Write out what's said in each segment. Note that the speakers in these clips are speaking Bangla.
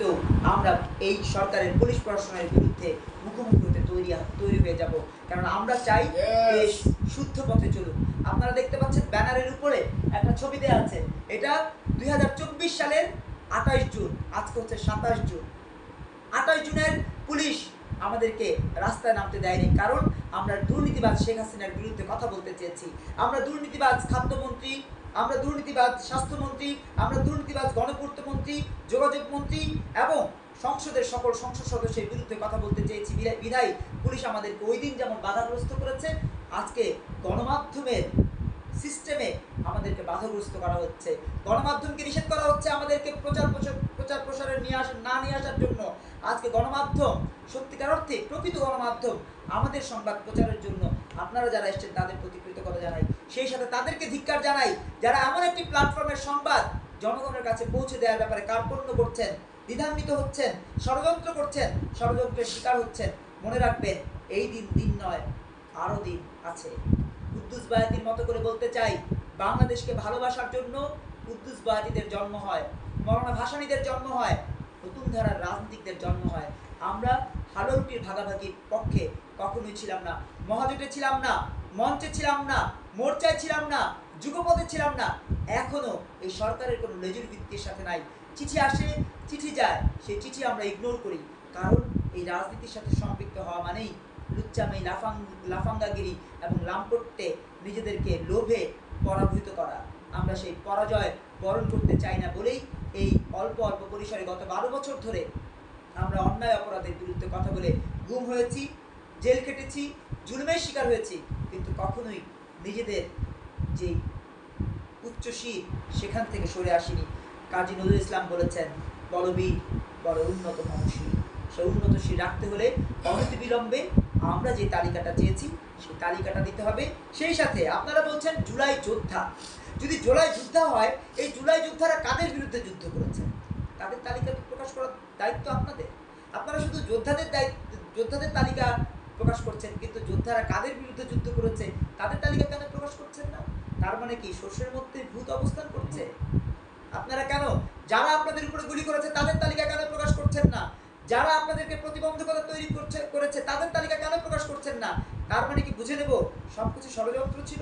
ভবিষ্যতেও আমরা এই সরকারের পুলিশ প্রশাসনের বিরুদ্ধে মুখোমুখি হতে তৈরি হয়ে যাব, কারণ আমরা চাই দেশ শুদ্ধ পথে চলুক। আপনারা দেখতে পাচ্ছেন ব্যানারের উপরে একটা ছবি দেওয়া আছে, এটা 2024 সালের 28 জুন, আজকে হচ্ছে 27 জুন। 28 জুনের পুলিশ আমাদেরকে রাস্তায় নামতে দেয়নি, কারণ আমরা দুর্নীতিবাজ শেখ হাসিনার বিরুদ্ধে কথা বলতে চেয়েছি। আমরা দুর্নীতিবাজ খাদ্যমন্ত্রী, আমরা দুর্নীতিবাজ স্বাস্থ্যমন্ত্রী, আমরা দুর্নীতিবাজ গণপূর্ত মন্ত্রী, যোগাযোগ মন্ত্রী এবং সংসদের সকল সংসদ সদস্যের বিরুদ্ধে কথা বলতে চেয়েছি। বিধায় পুলিশ আমাদেরকে ওই দিন যেমন বাধাগ্রস্ত করেছে, আজকে গণমাধ্যমের সিস্টেমে আমাদেরকে বাধাগ্রস্ত করা হচ্ছে। গণমাধ্যমকে নিষেধ করা হচ্ছে আমাদেরকে প্রচার প্রসারে নিয়ে আসার জন্য। আজকে গণমাধ্যম সত্যিকার অর্থে প্রকৃত গণমাধ্যম আমাদের সংবাদ প্রচারের জন্য আপনারা যারা এসেছেন তাদের প্রতি কৃতজ্ঞতা জানাই, সেই সাথে তাদেরকে ধিক্কার জানাই যারা এমন একটি প্ল্যাটফর্মের সংবাদ জনগণের কাছে পৌঁছে দেওয়ার ব্যাপারে কার্পণ্য করছেন, দ্বিধান্বিত হচ্ছেন, ষড়যন্ত্র করছেন, ষড়যন্ত্রের শিকার হচ্ছেন। মনে রাখবেন, এই দিন নয়, আরও দিন আছে। কুদ্দুস বায়াতির মতো করে বলতে চাই, বাংলাদেশকে ভালোবাসার জন্য কুদ্দুস বায়াতিদের জন্ম হয়, মৌলানা ভাসানীদের জন্ম হয়, নতুন ধারার রাজনীতিকদের জন্ম হয়। আমরা হাডুটির ভাগাভাগির পক্ষে কখনোই ছিলাম না, মহাজোটে ছিলাম না, মঞ্চে ছিলাম না, মোর্চায় ছিলাম না, যুগপথে ছিলাম না, এখনও এই সরকারের কোনো লেজুর ভিত্তির সাথে নাই। চিঠি আসে, চিঠি যায়, সেই চিঠি আমরা ইগনোর করি, কারণ এই রাজনীতির সাথে সম্পৃক্ত হওয়া মানেই লুচ্চামি, লাফাঙ্গাগিরি এবং লাম্পট্যে নিজেদেরকে লোভে পরাভূত করা। আমরা সেই পরাজয় বরণ করতে চাই না বলেই এই অল্প পরিসরে গত 12 বছর ধরে আমরা অন্যায় অপরাধের বিরুদ্ধে কথা বলে গুম হয়েছি, জেল কেটেছি, জুলুমের শিকার হয়েছি, কিন্তু কখনোই নিজেদের যে উচ্চশীর সেখান থেকে সরে আসিনি। কাজী নজরুল ইসলাম বলেছেন, বড় বীর বড় উন্নত মনশীল। সেই উন্নত শির রাখতে হলে অনতিবিলম্বে আমরা যে তালিকাটা চেয়েছি সেই তালিকাটা দিতে হবে। সেই সাথে আপনারা বলছেন জুলাই যোদ্ধা, যদি জুলাই যোদ্ধা হয়, এই জুলাই যোদ্ধারা কাদের বিরুদ্ধে যুদ্ধ করেছে তাদের তালিকা প্রকাশ করার দায়িত্ব আপনাদের। আপনারা শুধু যোদ্ধাদের তালিকা প্রকাশ করছেন, কিন্তু যোদ্ধারা কাদের বিরুদ্ধে যুদ্ধ করেছে তাদের তালিকা কেন প্রকাশ করছেন না? তার মানে কি শস্যের মধ্যে ভূত অবস্থান করছে? আপনারা কেন যারা আপনাদের উপরে গুলি করেছে তাদের তালিকা কেন প্রকাশ করছেন না? যারা আপনাদেরকে প্রতিবন্ধকতা তৈরি করেছে তাদের তালিকা কেন প্রকাশ করছেন না? তার মানে কি বুঝে নেব সবকিছু ষড়যন্ত্র ছিল?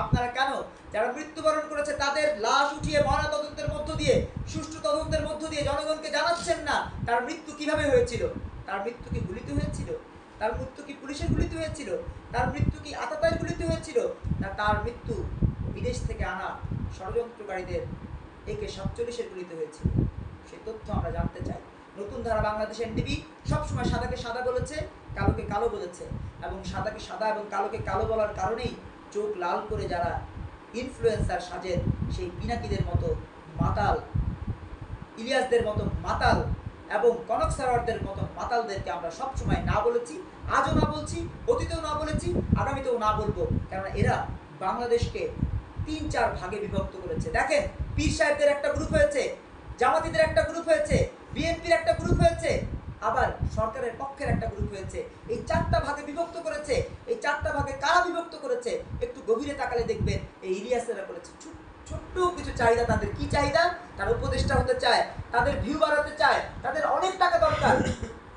আপনারা কেন যারা মৃত্যুবরণ করেছে তাদের লাশ উঠিয়ে ময়নাতদন্তের মধ্য দিয়ে, সুষ্ঠু তদন্তের মধ্য দিয়ে জনগণকে জানাচ্ছেন না তার মৃত্যু কিভাবে হয়েছিল? তার মৃত্যু কি গুলিতে হয়েছিল? তার মৃত্যু কি পুলিশের গুলিতে হয়েছিল? তার মৃত্যু কি আততায়ীর গুলিতে হয়েছিল? না তার মৃত্যু বিদেশ থেকে আনা ষড়যন্ত্রকারীদের AK-47 গুলিতে হয়েছিল? সেই তথ্য আমরা জানতে চাই। নতুন ধারা বাংলাদেশ এনডিবি সবসময় সাদাকে সাদা বলেছে, কালোকে কালো বলেছে, এবং সাদাকে সাদা এবং কালোকে কালো বলার কারণেই চোখ লাল করে যারা ইনফ্লুয়েন্সার সাজেন, সেই পিনাকিদের মতো মাতাল, ইলিয়াসদের মতো মাতাল এবং কনক সারওয়ারদের মতো মাতালদেরকে আমরা সবসময় না বলেছি, আজও না বলছি, অতীতেও না বলেছি, আগামীতেও না বলবো, কারণ এরা বাংলাদেশকে 3-4 ভাগে বিভক্ত করেছে। দেখেন, পীর সাহেবদের একটা গ্রুপ হয়েছে, জামাতিদের একটা গ্রুপ হয়েছে, বিএনপির একটা গ্রুপ হয়েছে, আবার সরকারের পক্ষের একটা গ্রুপ হয়েছে। এই 4টা ভাগে বিভক্ত করেছে। এই 4টা ভাগে কারা বিভক্ত করেছে একটু গভীরে তাকালে দেখবেন এই ইলিয়াসেরা করেছে। ছোট্ট কিছু চাহিদা, তাদের কি চাহিদা? তারা উপদেষ্টা হতে চায়, তাদের ভিউ বাড়াতে চায়, তাদের অনেক টাকা দরকার,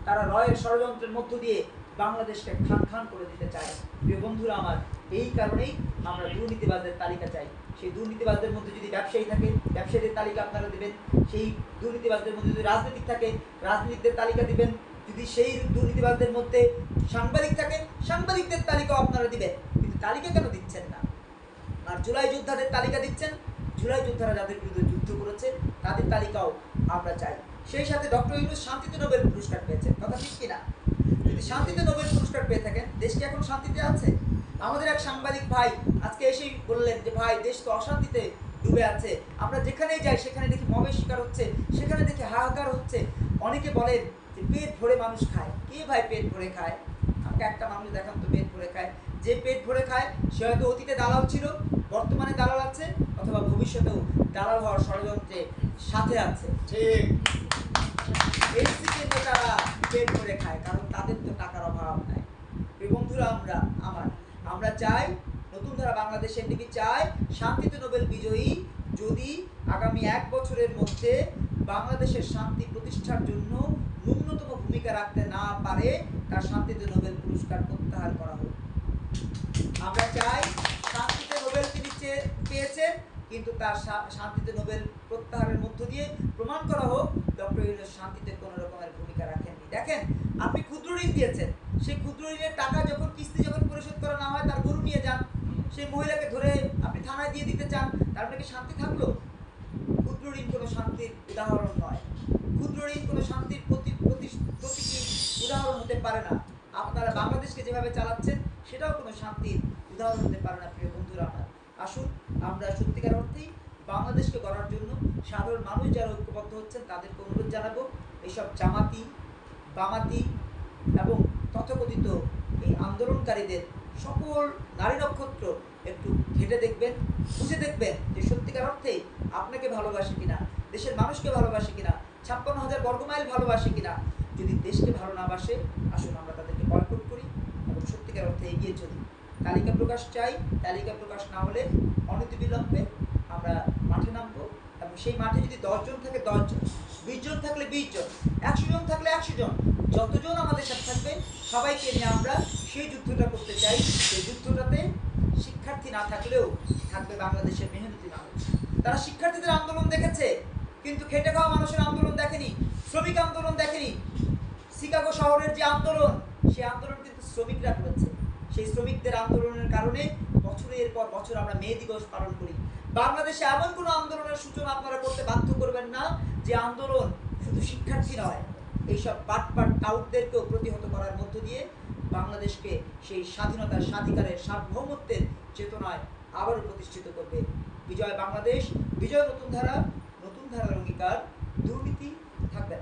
তারা রয়ের ষড়যন্ত্রের মধ্য দিয়ে বাংলাদেশকে খান করে দিতে চায়। প্রিয় বন্ধুরা আমার, এই কারণেই আমরা দুর্নীতিবাজদের তালিকা চাই। সেই দুর্নীতিবাজদের মধ্যে যদি ব্যবসায়ী থাকে, ব্যবসায়ীদের তালিকা আপনারা দেবেন। সেই দুর্নীতিবাজদের মধ্যে যদি রাজনীতিক থাকে, রাজনীতিকদের তালিকা দিবেন। যদি সেই দুর্নীতিবাজদের মধ্যে সাংবাদিক থাকে, সাংবাদিকদের তালিকাও আপনারা দিবেন। কিন্তু তালিকা কেন দিচ্ছেন না? আর জুলাই যোদ্ধাদের তালিকা দিচ্ছেন। জুলাই যোদ্ধারা যাদের বিরুদ্ধে যুদ্ধ করেছে তাদের তালিকাও আমরা চাই। সেই সাথে ডক্টর ইউনূস শান্তিতে নোবেল পুরস্কার পেয়েছেন, কথা ঠিক কিনা? যদি শান্তিতে নোবেল পুরস্কার পেয়ে থাকেন, দেশ কি এখন শান্তিতে আছে? আমাদের এক সাংবাদিক ভাই আজকে এসেই বললেন যে ভাই, দেশ তো অশান্তিতে ডুবে আছে, আমরা যেখানেই যাই সেখানে দেখি মবের শিকার হচ্ছে, সেখানে দেখি হাহাকার হচ্ছে। অনেকে বলেন যে পেট ভরে মানুষ খায়। কে ভাই পেট ভরে খায়? আমাকে একটা মানুষ দেখান তো পেট ভরে খায়। যে পেট ভরে খায় সে হয়তো অতীতে দালাল ছিল, বর্তমানে দালাল আছে, অথবা ভবিষ্যতেও দালাল হওয়ার ষড়যন্ত্রে সাথে আছে। ঠিক, নেতারা পেট ভরে খায়, কারণ তাদের তো টাকার অভাব নাই। বন্ধুরা, আমরা চাই নতুন ধারা বাংলাদেশ এনডিবি চাই শান্তিতে নোবেল বিজয়ী যদি আগামী 1 বছরের মধ্যে বাংলাদেশের শান্তি প্রতিষ্ঠার জন্য ন্যূনতম ভূমিকা রাখতে না পারে তার শান্তিতে নোবেল পুরস্কার প্রত্যাহার করা হোক। আমরা চাই শান্তিতে নোবেল তিনি পেয়েছেন, কিন্তু তার শান্তিতে নোবেল প্রত্যাহারের মধ্য দিয়ে প্রমাণ করা হোক ডক্টর ইউনূস শান্তিতে কোনো রকমের ভূমিকা রাখেননি। দেখেন, আপনি ক্ষুদ্র ঋণ দিয়েছেন, সেই ক্ষুদ্র ঋণের টাকা যখন কিস্তি যখন পরিশোধ করা না হয়, তার গরু নিয়ে যান, সেই মহিলাকে ধরে আপনি থানায় দিয়ে দিতে চান, তারপরে কি শান্তি থাকলো? ক্ষুদ্র ঋণ কোনো শান্তির উদাহরণ নয়। ক্ষুদ্র ঋণ কোনো শান্তির প্রতীকী উদাহরণ হতে পারে না। আপনারা বাংলাদেশকে যেভাবে চালাচ্ছেন সেটাও কোনো শান্তির উদাহরণ হতে পারে না। প্রিয় বন্ধুরা, আমার আসুন আমরা সত্যিকার অর্থেই বাংলাদেশকে গড়ার জন্য সাধারণ মানুষ যারা ঐক্যবদ্ধ হচ্ছেন তাদেরকে অনুরোধ জানাবো, এইসব জামাতি, বামাতি এবং তথাকথিত এই আন্দোলনকারীদের সকল নারী নক্ষত্র একটু ঘেটে দেখবেন, বুঝে দেখবেন যে সত্যিকার অর্থে আপনাকে ভালোবাসে কিনা, দেশের মানুষকে ভালোবাসে কিনা, 56,000 বর্গমাইল ভালোবাসে কিনা। যদি দেশকে ভালো না বাসে, আসুন আমরা তাদেরকে বয়কট করি এবং সত্যিকার অর্থে এগিয়ে চলি। তালিকা প্রকাশ চাই, তালিকা প্রকাশ না হলে অনতিবিলম্বে আমরা মাঠে নামবো, এবং সেই মাঠে যদি 10 জন থাকে 10 জন, 20 জন থাকলে 20 জন, 100 জন থাকলে 100 জন, যতজন আমাদের সাথে থাকবে সবাইকে নিয়ে আমরা সেই যুদ্ধটা করতে চাই। সেই যুদ্ধটাতে শিক্ষার্থী না থাকলেও থাকবে বাংলাদেশের মেহনতি মানুষ। তারা শিক্ষার্থীদের আন্দোলন দেখেছে, কিন্তু খেটে খাওয়া মানুষের আন্দোলন দেখেনি, শ্রমিক আন্দোলন দেখেনি। শিকাগো শহরের যে আন্দোলন, সেই আন্দোলন কিন্তু শ্রমিকরা করেছে। সেই শ্রমিকদের আন্দোলনের কারণে বছরের পর বছর আমরা মে দিবস পালন করি। বাংলাদেশে এমন কোনো আন্দোলনের সূচনা আপনারা করতে বাধ্য করবেন না যে আন্দোলন শুধু শিক্ষার্থী নয়, এইসব পাটপাট টাউটদেরকেও প্রতিহত করার মধ্য দিয়ে বাংলাদেশকে সেই স্বাধীনতার, স্বাধিকারের, সার্বভৌমত্বের চেতনায় আবারও প্রতিষ্ঠিত করবে। বিজয় বাংলাদেশ, বিজয় নতুন ধারা, নতুন ধারার অঙ্গীকার, দুর্নীতি থাকবে না।